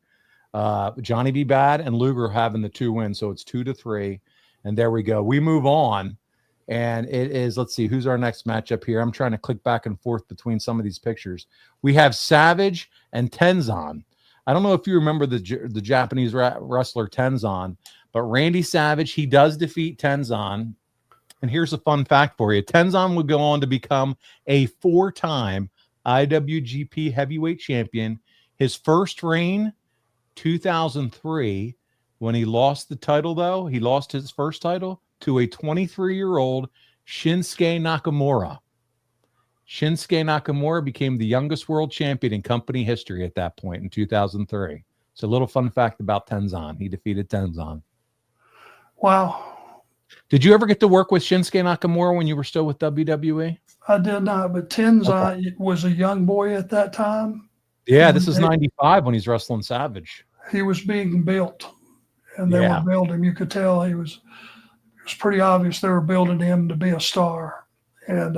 Johnny B. Bad and Luger having the 2 wins, so it's 2-3. And there we go. We move on, and it is, let's see, who's our next matchup here? I'm trying to click back and forth between some of these pictures. We have Savage and Tenzan. I don't know if you remember the Japanese wrestler Tenzan, but Randy Savage, he does defeat Tenzan. And here's a fun fact for you. Tenzan would go on to become a 4-time IWGP heavyweight champion. His first reign, 2003, when he lost the title, though, he lost his first title to a 23-year-old Shinsuke Nakamura. Shinsuke Nakamura became the youngest world champion in company history at that point in 2003. So a little fun fact about Tenzan. He defeated Tenzan. Wow. Did you ever get to work with Shinsuke Nakamura when you were still with WWE? I did not, but Tenzan was a young boy at that time. Yeah, this is 95 when he's wrestling Savage. He was being built, and they were building him. You could tell it was pretty obvious they were building him to be a star. And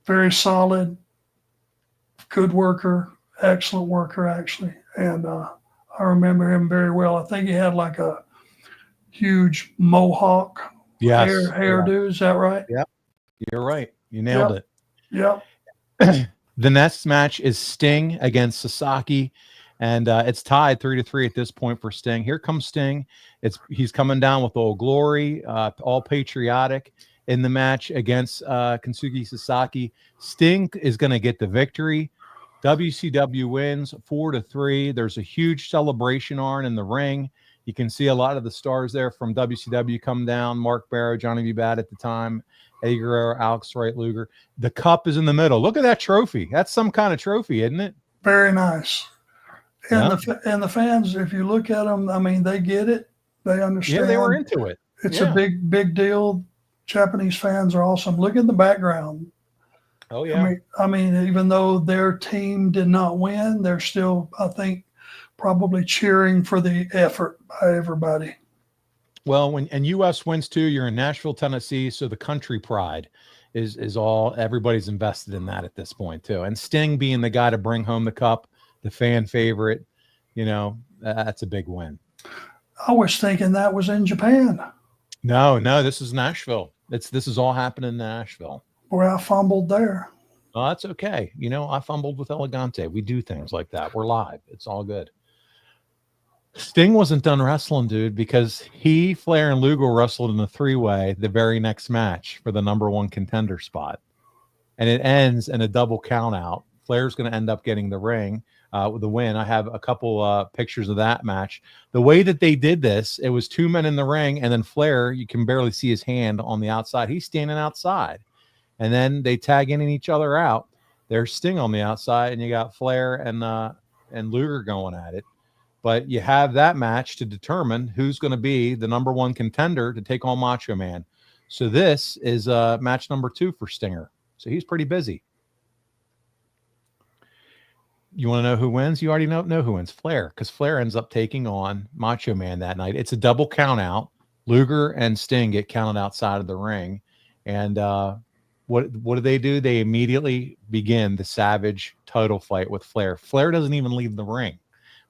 very solid, good worker, excellent worker, actually. And I remember him very well. I think he had like a huge mohawk hairdo. Is that right? Yep. You're right. You nailed it. Yep. The next match is Sting against Sasaki, and it's tied 3-3 at this point for Sting. Here comes Sting. He's coming down with Old Glory, all patriotic in the match against Kensuke Sasaki. Sting is going to get the victory. WCW wins 4-3. There's a huge celebration, Arn, in the ring. You can see a lot of the stars there from WCW come down. Mark Barrow, Johnny B. Bad at the time, Eddie Guerrero, Alex Wright, Luger. The cup is in the middle. Look at that trophy. That's some kind of trophy, isn't it? Very nice. And the fans, if you look at them, I mean, they get it. They understand. Yeah, they were into it. It's a big deal. Japanese fans are awesome. Look at the background. Oh, yeah. I mean, even though their team did not win, they're still, I think, probably cheering for the effort by everybody. Well, and U.S. wins too, you're in Nashville, Tennessee, so the country pride is all, everybody's invested in that at this point too. And Sting being the guy to bring home the cup, the fan favorite, that's a big win. I was thinking that was in Japan. No, this is Nashville. This is all happening in Nashville. Where I fumbled there. Oh, that's okay. I fumbled with Elegante. We do things like that. We're live. It's all good. Sting wasn't done wrestling, dude, because he, Flair, and Luger wrestled in a 3-way the very next match for the #1 contender spot. And it ends in a double count out. Flair's going to end up getting the ring with the win. I have a couple pictures of that match. The way that they did this, it was 2 men in the ring, and then Flair, you can barely see his hand on the outside. He's standing outside. And then they tag in each other out. There's Sting on the outside, and you got Flair and Luger going at it. But you have that match to determine who's going to be the #1 contender to take on Macho Man. So this is match number 2 for Stinger. So he's pretty busy. You want to know who wins? You already know who wins. Flair, because Flair ends up taking on Macho Man that night. It's a double count out. Luger and Sting get counted outside of the ring. And what do? They immediately begin the Savage title fight with Flair. Flair doesn't even leave the ring.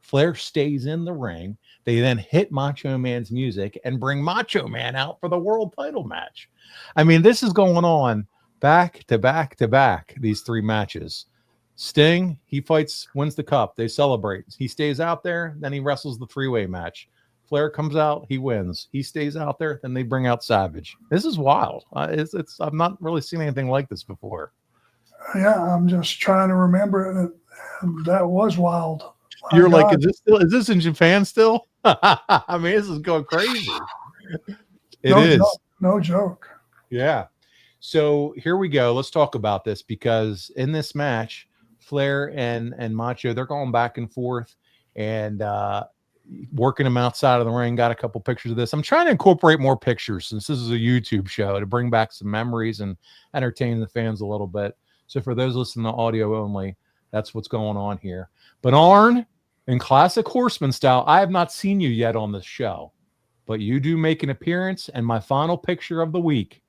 Flair stays in the ring. They then hit Macho Man's music and bring Macho Man out for the world title match. I mean, this is going on back to back to back, these three matches. Sting, he fights, wins the cup. They celebrate. He stays out there. Then he wrestles the three-way match. Flair comes out. He wins. He stays out there. Then they bring out Savage. This is wild. I've not really seen anything like this before. Yeah, I'm just trying to remember it. That was wild. You're like, is this in Japan still? I mean, this is going crazy. It is. No joke. Yeah. So here we go. Let's talk about this, because in this match, Flair and Macho, they're going back and forth and working them outside of the ring. Got a couple pictures of this. I'm trying to incorporate more pictures since this is a YouTube show to bring back some memories and entertain the fans a little bit. So for those listening to audio only, that's what's going on here. But Arn, in classic Horseman style, I have not seen you yet on this show, but you do make an appearance. And my final picture of the week,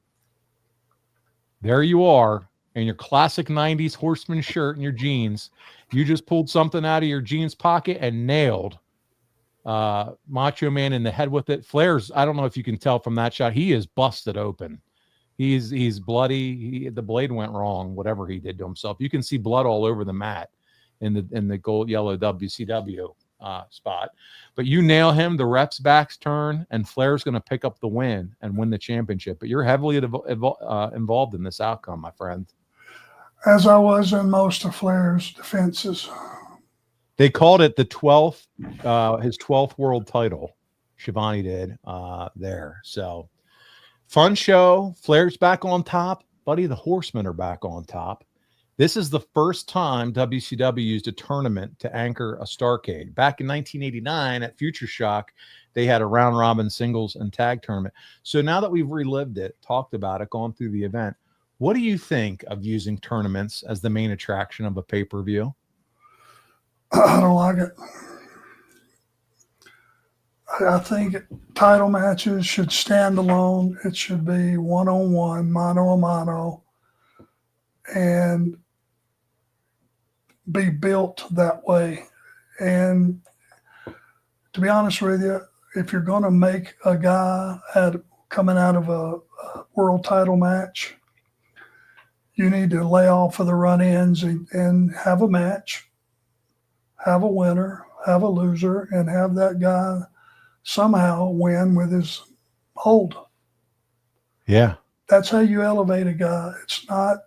there you are in your classic 90s Horseman shirt and your jeans. You just pulled something out of your jeans pocket and nailed Macho Man in the head with it. Flair's, I don't know if you can tell from that shot, he is busted open. He's bloody. The blade went wrong, whatever he did to himself. You can see blood all over the mat in the gold yellow WCW spot. But you nail him, the ref's backs turn, and Flair's going to pick up the win and win the championship. But you're heavily involved in this outcome, my friend. As I was in most of Flair's defenses. They called it the 12th, his 12th world title. Shivani did there. So fun show. Flair's back on top. Buddy, the Horsemen are back on top. This is the first time WCW used a tournament to anchor a Starrcade. Back in 1989 at Future Shock, they had a round-robin singles and tag tournament. So now that we've relived it, talked about it, gone through the event, what do you think of using tournaments as the main attraction of a pay-per-view? I don't like it. I think title matches should stand alone. It should be one-on-one, mano-a-mano, and be built that way. And to be honest with you, if you're going to make a guy coming out of a world title match, you need to lay off of the run-ins and have a match, have a winner, have a loser, and have that guy somehow win with his hold. Yeah. That's how you elevate a guy. It's not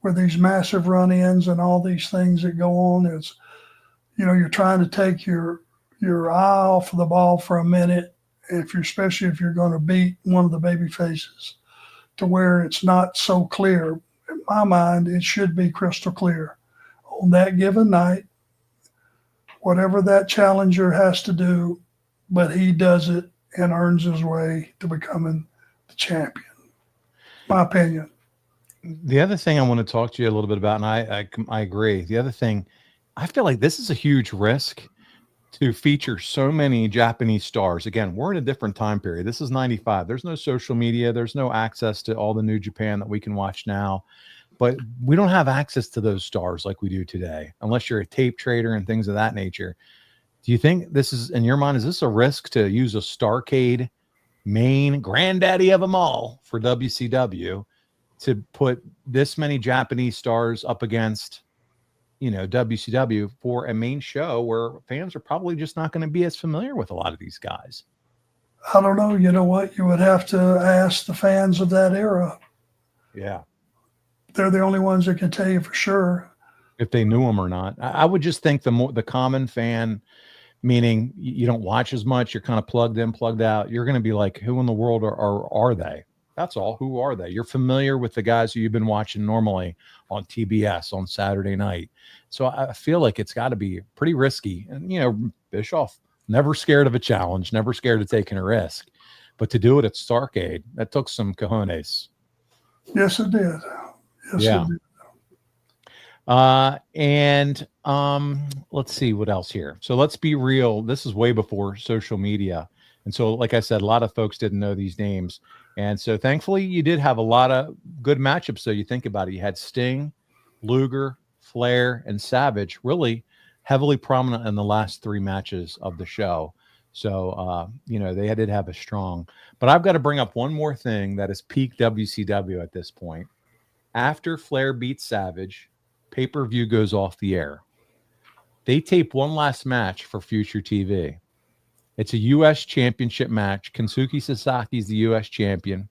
with these massive run-ins and all these things that go on. It's, you're trying to take your eye off of the ball for a minute, especially if you're going to beat one of the baby faces, to where it's not so clear. In my mind, it should be crystal clear. On that given night, whatever that challenger has to do, but he does it and earns his way to becoming the champion. My opinion. The other thing I want to talk to you a little bit about, and I agree. The other thing, I feel like this is a huge risk to feature so many Japanese stars. Again, we're in a different time period. This is 95. There's no social media. There's no access to all the New Japan that we can watch now. But we don't have access to those stars like we do today, unless you're a tape trader and things of that nature. Do you think this is, in your mind, is this a risk to use a Starrcade, main granddaddy of them all for WCW, to put this many Japanese stars up against, WCW for a main show where fans are probably just not going to be as familiar with a lot of these guys? I don't know. You know what? You would have to ask the fans of that era. Yeah. They're the only ones that can tell you for sure if they knew them or not. I would just think the common fan, meaning you don't watch as much, you're kind of plugged in, plugged out, you're going to be like, who in the world are they? That's all. Who are they? You're familiar with the guys who you've been watching normally on TBS on Saturday night. So I feel like it's got to be pretty risky. And, Bischoff, never scared of a challenge, never scared of taking a risk. But to do it at Starrcade, that took some cojones. Yes, it did. Yes, yeah. It did. And let's see what else here. So let's be real. This is way before social media. And so, like I said, a lot of folks didn't know these names. And so thankfully you did have a lot of good matchups. So you think about it, you had Sting, Luger, Flair, and Savage really heavily prominent in the last 3 matches of the show. So, they did have a strong. But I've got to bring up one more thing that is peak WCW at this point. After Flair beats Savage, pay-per-view goes off the air. They tape one last match for future TV. It's a U.S. championship match. Kensuke Sasaki is the U.S. champion.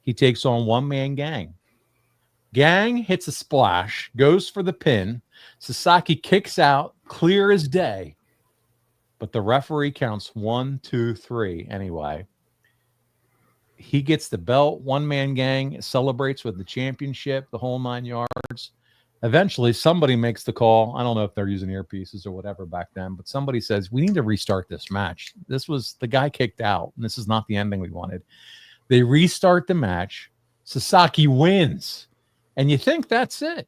He takes on one-man Gang. Gang hits a splash, goes for the pin. Sasaki kicks out, clear as day. But the referee counts 1, 2, 3 anyway. He gets the belt. One-man Gang celebrates with the championship, the whole 9 yards. Eventually, somebody makes the call. I don't know if they're using earpieces or whatever back then, but somebody says, we need to restart this match. This was the guy kicked out, and this is not the ending we wanted. They restart the match. Sasaki wins. And you think that's it.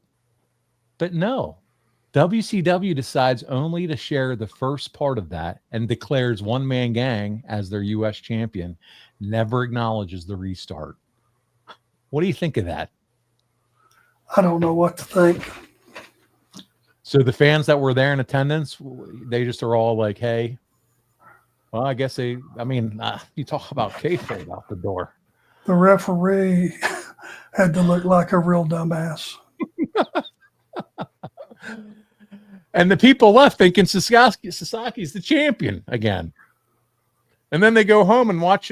But no. WCW decides only to share the first part of that and declares one-man Gang as their U.S. champion, never acknowledges the restart. What do you think of that? I don't know what to think. So the fans that were there in attendance, they just are all like, hey, well, I guess you talk about kayfabe out the door. The referee had to look like a real dumbass. And the people left thinking Sasaki's the champion again. And then they go home and watch,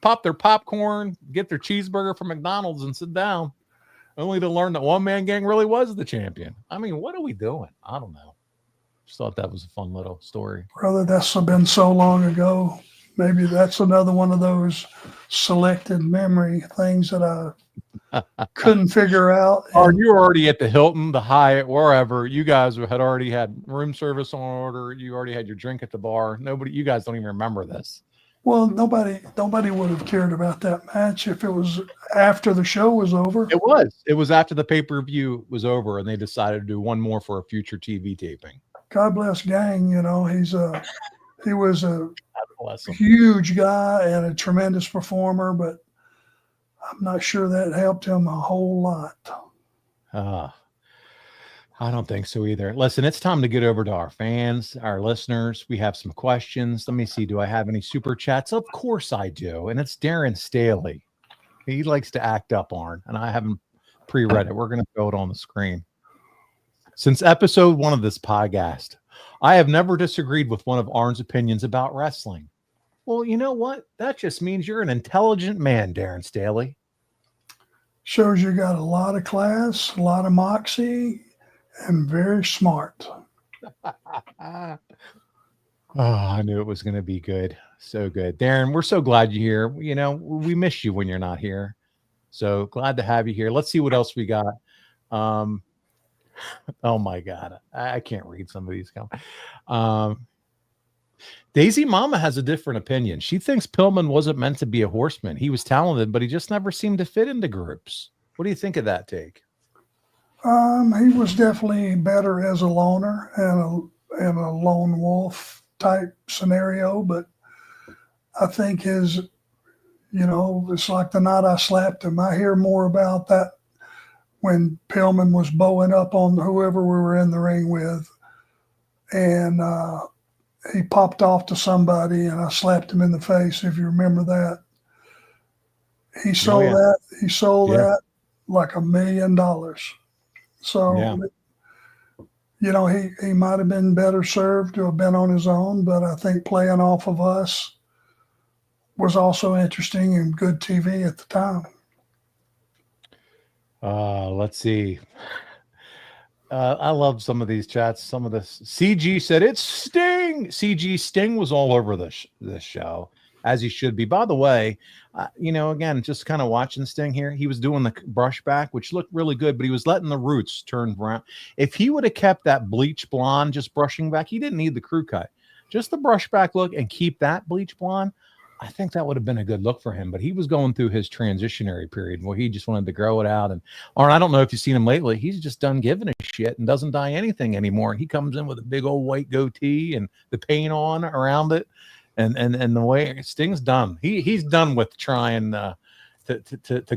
pop their popcorn, get their cheeseburger from McDonald's and sit down, only to learn that one-man Gang really was the champion. I mean, what are we doing? I don't know. Just thought that was a fun little story. Brother, that's been so long ago. Maybe that's another one of those selected memory things that I couldn't figure out. Or you were already at the Hilton, the Hyatt, wherever. You guys had already had room service on order. You already had your drink at the bar. You guys don't even remember this. Well, nobody would have cared about that match if it was after the show was over. It was after the pay-per-view was over, and they decided to do one more for a future TV taping. God bless Gang. He was a huge guy and a tremendous performer, but I'm not sure that helped him a whole lot. I don't think so either. Listen, it's time to get over to our fans, our listeners. We have some questions. Let me see. Do I have any super chats? Of course I do. And it's Darren Staley. He likes to act up, Arn, and I haven't pre-read it. We're going to throw it on the screen. Since episode 1 of this podcast, I have never disagreed with one of Arn's opinions about wrestling. Well, you know what? That just means you're an intelligent man, Darren Staley. Shows you got a lot of class, a lot of moxie, and very smart. I knew it was going to be good. So good. Darren, we're so glad you're here. We miss you when you're not here. So glad to have you here. Let's see what else we got. Oh my God. I can't read some of these. Daisy Mama has a different opinion. She thinks Pillman wasn't meant to be a horseman. He was talented, but he just never seemed to fit into groups. What do you think of that take? He was definitely better as a loner and a lone wolf type scenario, but I think it's like the night I slapped him. I hear more about that when Pillman was bowing up on whoever we were in the ring with, and he popped off to somebody, and I slapped him in the face. If you remember that, he sold that. He sold that like $1 million. So, he might have been better served to have been on his own, but I think playing off of us was also interesting and good TV at the time. Let's see. I love some of these chats. Some of this. CG said it's Sting. CG Sting was all over this show, as he should be. By the way, again, just kind of watching Sting here, he was doing the brush back, which looked really good, but he was letting the roots turn brown. If he would have kept that bleach blonde, just brushing back, he didn't need the crew cut. Just the brush back look and keep that bleach blonde. I think that would have been a good look for him, but he was going through his transitionary period where he just wanted to grow it out. And I don't know if you've seen him lately. He's just done giving a shit and doesn't dye anything anymore. And he comes in with a big old white goatee and the paint on around it. And the way Sting's done, he's done with trying to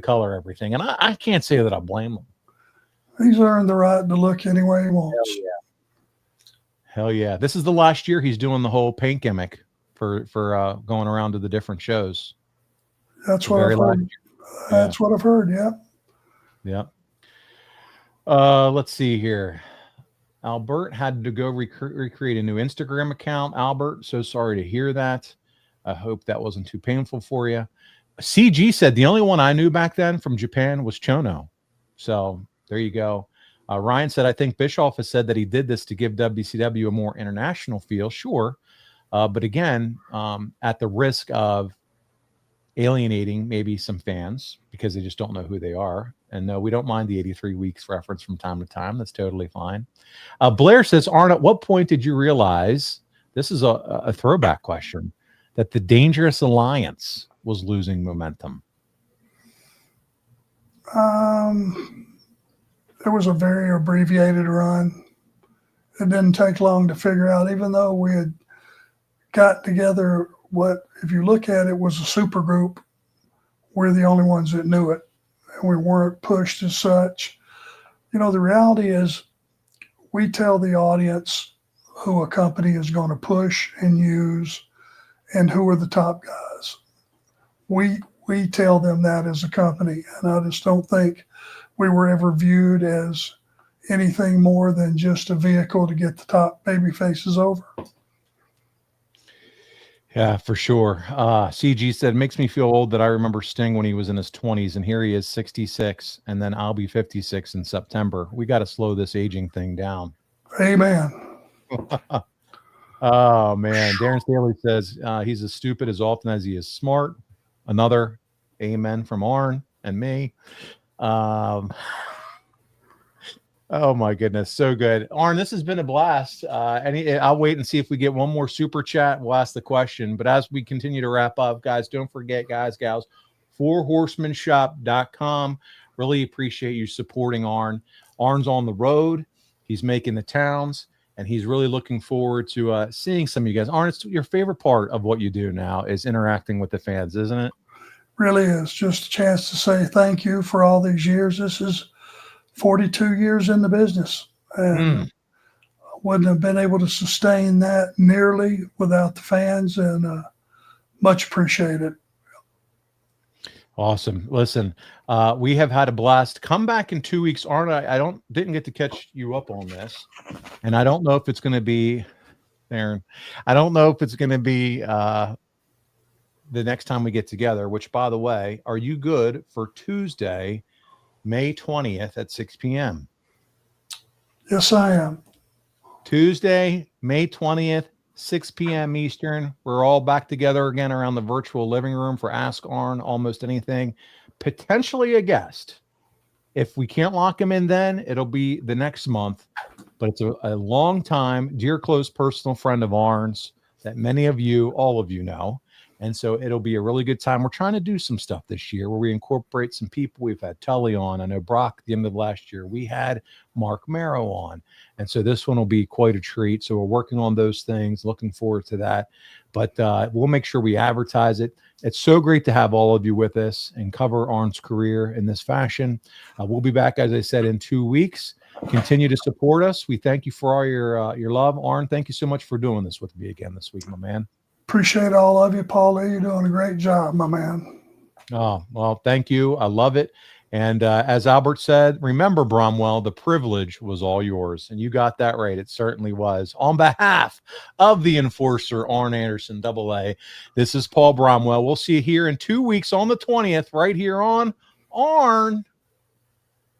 color everything. And I can't say that I blame him. He's earned the right to look any way he wants. Hell yeah. This is the last year he's doing the whole paint gimmick for going around to the different shows. That's what I've heard. That's what I've heard. Yeah. Yeah. Let's see here. Albert had to go recreate a new Instagram account. Albert, so sorry to hear that. I hope that wasn't too painful for you. CG said the only one I knew back then from Japan was Chono. So there you go. Ryan said, I think Bischoff has said that he did this to give WCW a more international feel. Sure. But again, at the risk of alienating maybe some fans because they just don't know who they are. And no, we don't mind the 83 weeks reference from time to time. That's totally fine. Blair says, Arn, at what point did you realize, this is a throwback question, that the Dangerous Alliance was losing momentum? It was a very abbreviated run. It didn't take long to figure out, even though we had got together what, if you look at it, was a super group. We're the only ones that knew it, and we weren't pushed as such. You know, the reality is we tell the audience who a company is going to push and use and who are the top guys. We tell them that as a company, and I just don't think we were ever viewed as anything more than just a vehicle to get the top baby faces over. Yeah, for sure. CG said, makes me feel old that I remember Sting when he was in his 20s, and here he is 66, and then I'll be 56 in September. We got to slow this aging thing down. Amen. Oh, man. Darren Staley says he's as stupid as often as he is smart. Another amen from Arn and me. Oh my goodness, so good. Arn, this has been a blast. I'll wait and see if we get one more super chat. We'll ask the question. But as we continue to wrap up, guys, don't forget, guys, gals, fourhorsemanshop.com. Really appreciate you supporting Arn. Arn's on the road. He's making the towns, and he's really looking forward to seeing some of you guys. Arn, it's your favorite part of what you do now is interacting with the fans, isn't it? Really is. Just a chance to say thank you for all these years. This is 42 years in the business, and I wouldn't have been able to sustain that nearly without the fans, and much appreciated. Awesome. Listen, we have had a blast. Come back in 2 weeks. Arn, I didn't get to catch you up on this, and I don't know if it's going to be, Aaron, I don't know if it's going to be the next time we get together, which, by the way, are you good for Tuesday, May 20th at 6 p.m.? Yes, I am. Tuesday, May 20th, 6 p.m. Eastern. We're all back together again around the virtual living room for Ask Arn Almost Anything. Potentially a guest. If we can't lock him in then, it'll be the next month. But it's a long time, dear close personal friend of Arn's that many of you, all of you know. And so it'll be a really good time. We're trying to do some stuff this year where we incorporate some people. We've had Tully on. I know Brock at the end of last year. We had Mark Marrow on. And so this one will be quite a treat. So we're working on those things, looking forward to that. But we'll make sure we advertise it. It's so great to have all of you with us and cover Arn's career in this fashion. We'll be back, as I said, in 2 weeks. Continue to support us. We thank you for all your love. Arn, thank you so much for doing this with me again this week, my man. Appreciate all of you, Paulie. You're doing a great job, my man. Oh, well, thank you. I love it. And as Albert said, remember, Bromwell, the privilege was all yours. And you got that right. It certainly was. On behalf of the enforcer, Arn Anderson, AA, this is Paul Bromwell. We'll see you here in 2 weeks on the 20th, right here on Arn